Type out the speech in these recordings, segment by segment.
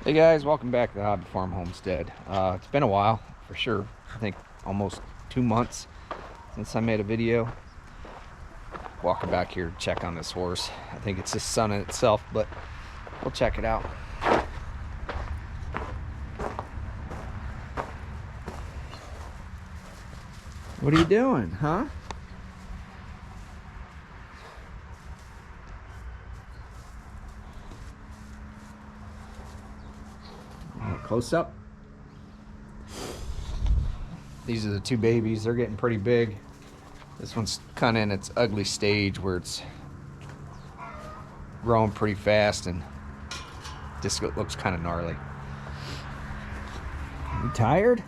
Hey guys, welcome back to the Thehobbyfarm Homestead. It's been a while, for sure. I think almost 2 months since I made a video. Walking back here to check on this horse. I think it's his son in itself, but we'll check it out. What are you doing, huh? Close up. These are the two babies. They're getting pretty big. This one's kind of in its ugly stage where it's growing pretty fast and just looks kind of gnarly. You tired?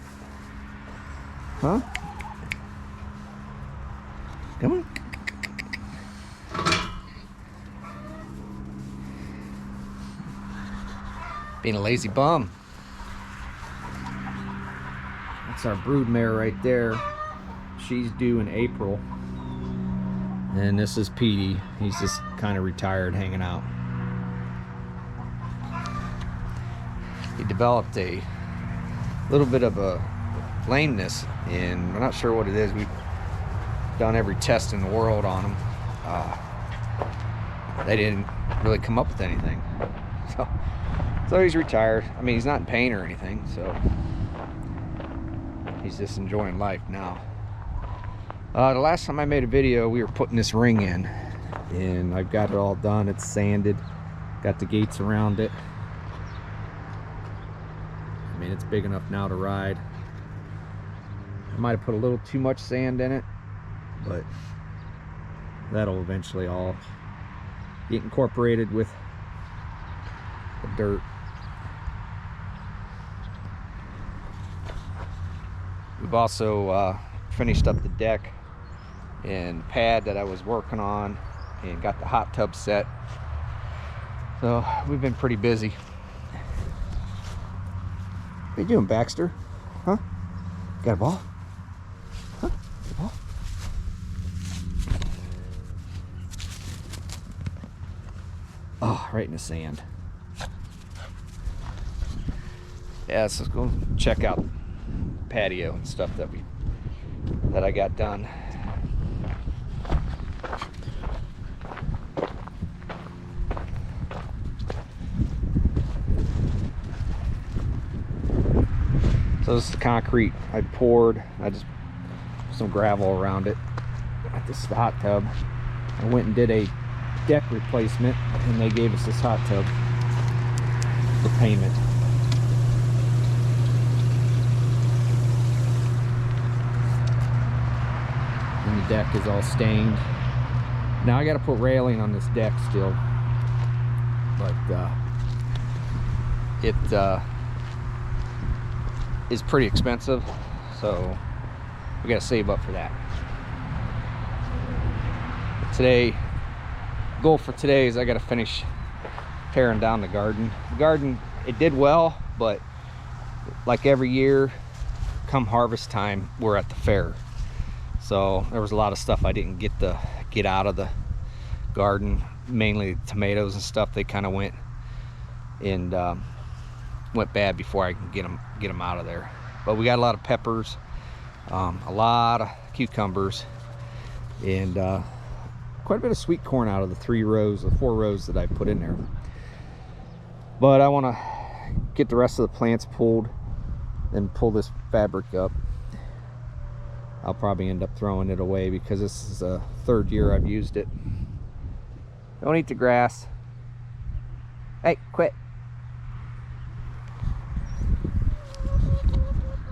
Huh? Come on. Being a lazy bum. That's our brood mare right there. She's due in April. And this is Petey. He's just kind of retired, hanging out. He developed a little bit of a lameness, and we're not sure what it is. We've done every test in the world on him. They didn't really come up with anything. So he's retired. I mean, he's not in pain or anything, so he's just enjoying life now. The last time I made a video, we were putting this ring in, and I've got it all done. It's sanded, got the gates around it. I mean, it's big enough now to ride. I might have put a little too much sand in it, but that'll eventually all get incorporated with the dirt. We've also finished up the deck and pad that I was working on, and got the hot tub set. So we've been pretty busy. What are you doing, Baxter? Huh? Got a ball? Huh? Got a ball? Oh, right in the sand. Yeah, so let's go check out patio and stuff that I got done. So this is the concrete I poured. I just put some gravel around it. This is the hot tub. I went and did a deck replacement, and they gave us this hot tub for payment. And the deck is all stained. Now I got to put railing on this deck still, but it is pretty expensive, so we got to save up for that. Today, goal for today is I got to finish tearing down the garden. The garden, it did well, but like every year, come harvest time, we're at the fair. So there was a lot of stuff I didn't get out of the garden, mainly tomatoes and stuff. They kind of went bad before I can get them out of there. But we got a lot of peppers, a lot of cucumbers, and quite a bit of sweet corn out of the 4 rows that I put in there. But I want to get the rest of the plants pulled and pull this fabric up. I'll probably end up throwing it away because this is the 3rd year I've used it. Don't eat the grass. Hey, quit.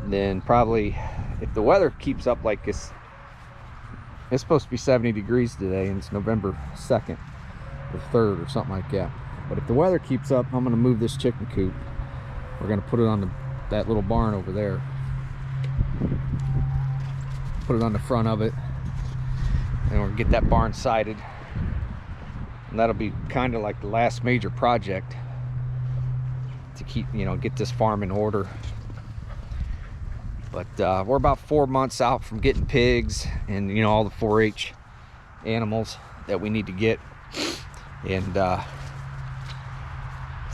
And then probably, if the weather keeps up like this, it's supposed to be 70 degrees today, and it's November 2nd or 3rd or something like that. But if the weather keeps up, I'm going to move this chicken coop. We're going to put it on that little barn over there. Put it on the front of it, and we'll get that barn sided, and that'll be kind of like the last major project to keep, get this farm in order. But we're about 4 months out from getting pigs and all the 4-H animals that we need to get, and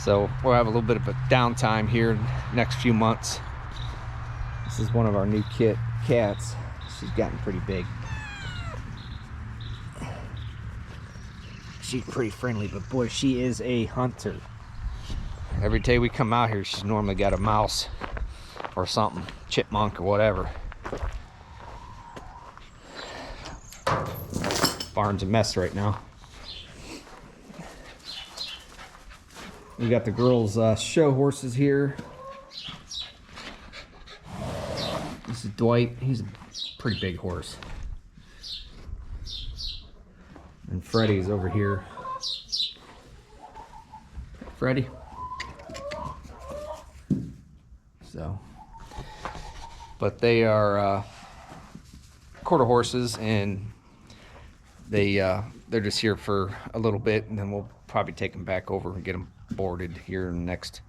So we'll have a little bit of a downtime here in the next few months. This is one of our new cats. She's gotten pretty big. She's pretty friendly, but boy, she is a hunter. Every day we come out here, she's normally got a mouse or something, chipmunk or whatever. Barn's a mess right now. We got the girls' show horses here. This is Dwight. He's a pretty big horse. And Freddie's over here. Freddie. So, but they are quarter horses, and they're just here for a little bit, and then we'll probably take them back over and get them boarded here in the next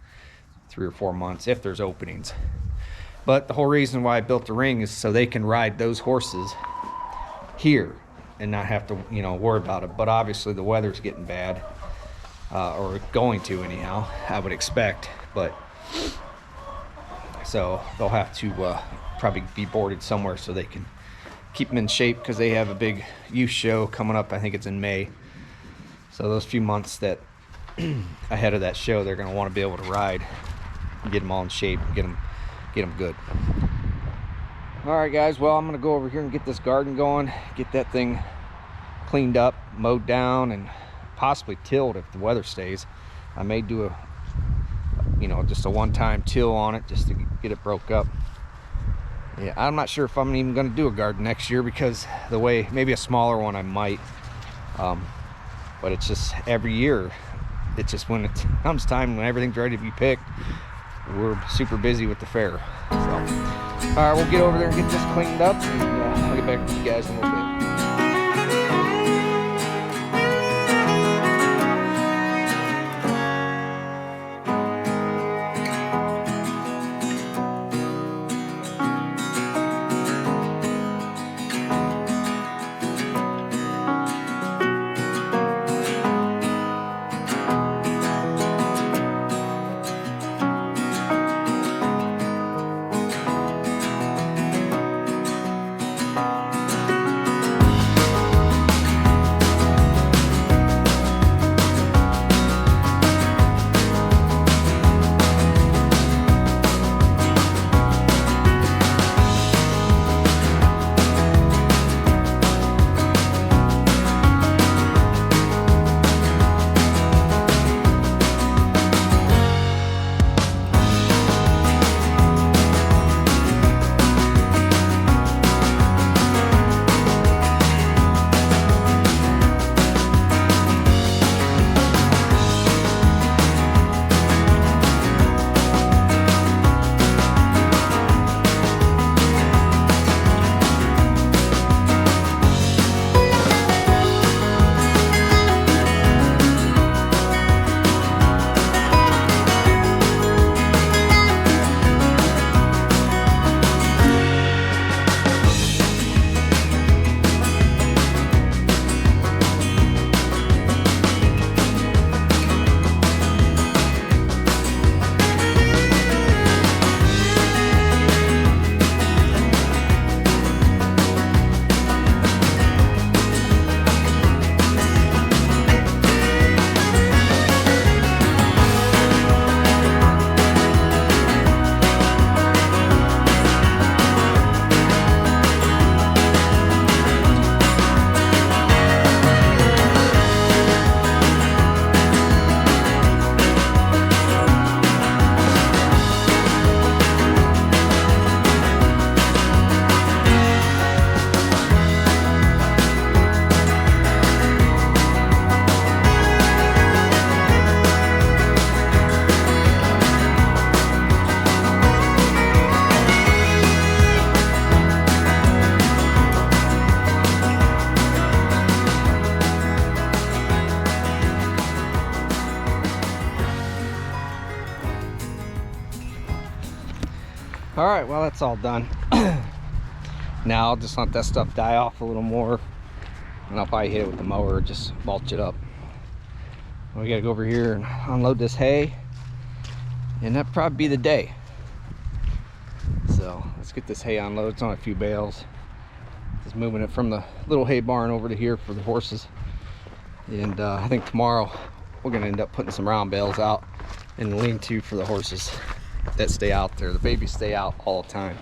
3 or 4 months if there's openings. But the whole reason why I built the ring is so they can ride those horses here and not have to, you know, worry about it. But obviously the weather's getting bad, or going to anyhow, I would expect. But so they'll have to probably be boarded somewhere so they can keep them in shape, because they have a big youth show coming up. I think it's in May. So those few months that ahead of that show, they're going to want to be able to ride and get them all in shape, get them good. All right, guys. Well, I'm going to go over here and get this garden going, get that thing cleaned up, mowed down, and possibly tilled if the weather stays. I may do a, you know, just a one-time till on it just to get it broke up. Yeah, I'm not sure if I'm even going to do a garden next year, because the way, maybe a smaller one I might, but it's just every year, it's just when it comes time when everything's ready to be picked, we're super busy with the fair. So, all right, we'll get over there and get this cleaned up, and I'll get back to you guys in a little bit. All right, well, that's all done. Now I'll just let that stuff die off a little more, and I'll probably hit it with the mower or just mulch it up. We gotta go over here and unload this hay. and that'd probably be the day. So let's get this hay unloaded. It's on a few bales. Just moving it from the little hay barn over to here for the horses. And I think tomorrow we're gonna end up putting some round bales out and lean-to for the horses that stay out there. The babies stay out all the time.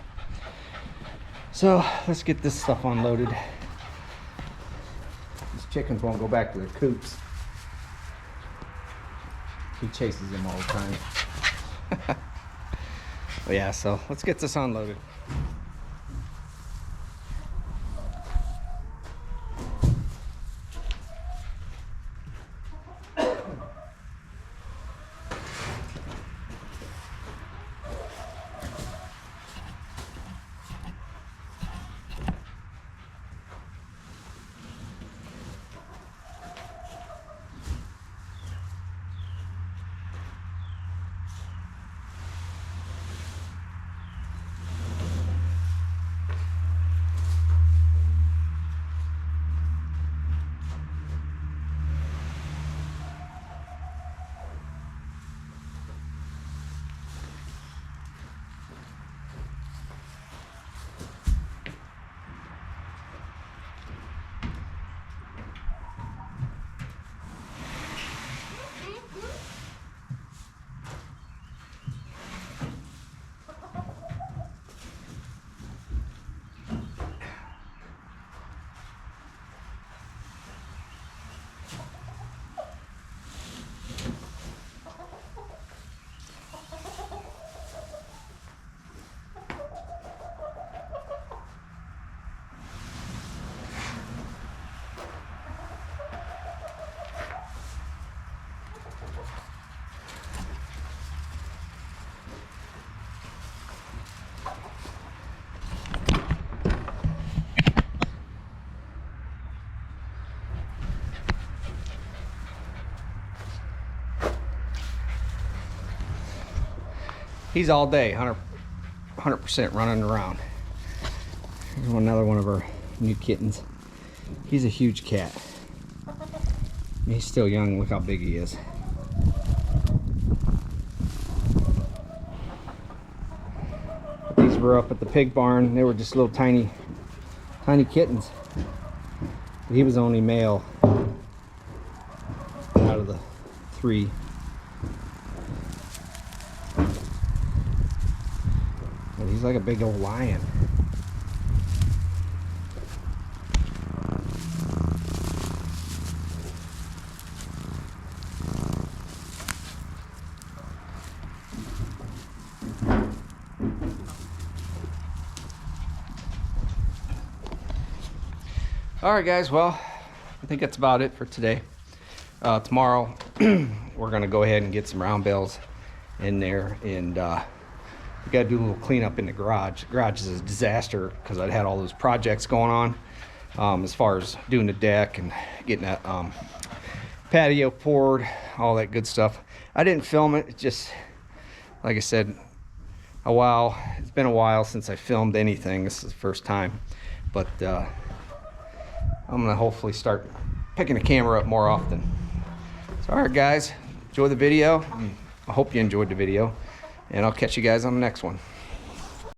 So let's get this stuff unloaded. These chickens won't go back to their coops. He chases them all the time. But yeah, so let's get this unloaded. He's all day, 100% running around. Here's another one of our new kittens. He's a huge cat. He's still young. Look how big he is. These were up at the pig barn. They were just little tiny kittens. He was the only male out of the 3. But he's like a big old lion. All right, guys, well, I think that's about it for today. Tomorrow we're gonna go ahead and get some round bales in there, and we gotta do a little cleanup in the garage. The garage is a disaster because I'd had all those projects going on, as far as doing the deck and getting that patio poured, all that good stuff. I didn't film it. It's just, like I said, it's been a while since I filmed anything. This is the first time, but I'm gonna hopefully start picking the camera up more often. So, all right, guys, enjoy the video. I hope you enjoyed the video, and I'll catch you guys on the next one.